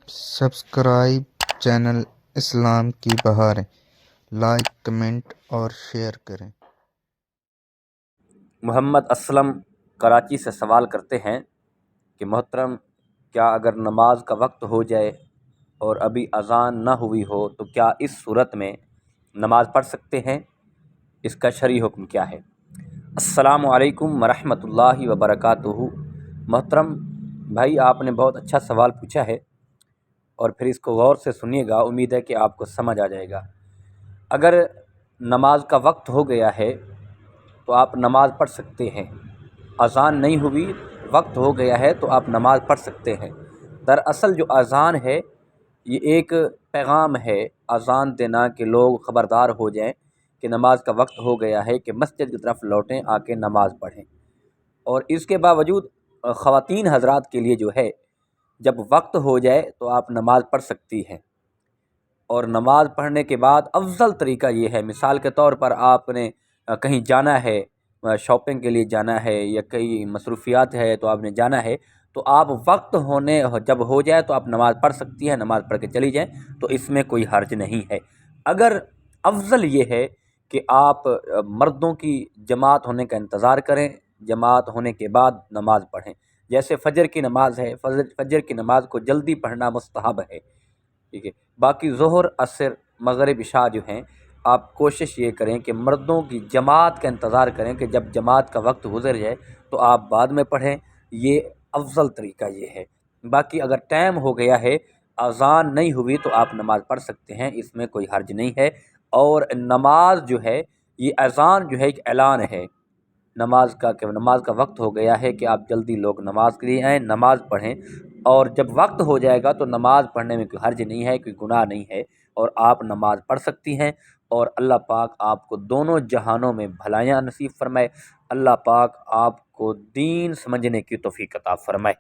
Subscribe channel اسلام کی بہاریں، like comment اور share کریں۔ محمد اسلم کراچی سے سوال کرتے ہیں کہ محترم، کیا اگر نماز کا وقت ہو جائے اور ابھی اذان نہ ہوئی ہو تو کیا اس صورت میں نماز پڑھ سکتے ہیں؟ اس کا شرعی حکم کیا ہے؟ السلام علیکم ورحمۃ اللہ وبرکاتہ۔ محترم بھائی، آپ نے بہت اچھا سوال پوچھا ہے اور پھر اس کو غور سے سنیے گا، امید ہے کہ آپ کو سمجھ آ جائے گا۔ اگر نماز کا وقت ہو گیا ہے تو آپ نماز پڑھ سکتے ہیں۔ اذان نہیں ہوئی، وقت ہو گیا ہے تو آپ نماز پڑھ سکتے ہیں۔ دراصل جو اذان ہے یہ ایک پیغام ہے، اذان دینا کہ لوگ خبردار ہو جائیں کہ نماز کا وقت ہو گیا ہے، کہ مسجد کی طرف لوٹیں، آ کے نماز پڑھیں۔ اور اس کے باوجود خواتین حضرات کے لیے جو ہے، جب وقت ہو جائے تو آپ نماز پڑھ سکتی ہیں۔ اور نماز پڑھنے کے بعد افضل طریقہ یہ ہے، مثال کے طور پر آپ نے کہیں جانا ہے، شاپنگ کے لیے جانا ہے یا کئی مصروفیات ہے تو آپ نے جانا ہے، تو آپ وقت ہونے جب ہو جائے تو آپ نماز پڑھ سکتی ہیں، نماز پڑھ کے چلی جائیں، تو اس میں کوئی حرج نہیں ہے۔ اگر افضل یہ ہے کہ آپ مردوں کی جماعت ہونے کا انتظار کریں، جماعت ہونے کے بعد نماز پڑھیں، جیسے فجر کی نماز ہے، فجر کی نماز کو جلدی پڑھنا مستحب ہے، ٹھیک ہے۔ باقی ظہر، عصر، مغرب، عشاء جو ہیں، آپ کوشش یہ کریں کہ مردوں کی جماعت کا انتظار کریں کہ جب جماعت کا وقت گزر جائے تو آپ بعد میں پڑھیں، یہ افضل طریقہ یہ ہے۔ باقی اگر ٹائم ہو گیا ہے، اذان نہیں ہوئی، تو آپ نماز پڑھ سکتے ہیں، اس میں کوئی حرج نہیں ہے۔ اور نماز جو ہے، یہ اذان جو ہے ایک اعلان ہے نماز کا، کہ نماز کا وقت ہو گیا ہے، کہ آپ جلدی لوگ نماز کے لیے آئیں، نماز پڑھیں۔ اور جب وقت ہو جائے گا تو نماز پڑھنے میں کوئی حرج نہیں ہے، کوئی گناہ نہیں ہے، اور آپ نماز پڑھ سکتی ہیں۔ اور اللہ پاک آپ کو دونوں جہانوں میں بھلائیاں نصیب فرمائے، اللہ پاک آپ کو دین سمجھنے کی توفیق عطا فرمائے۔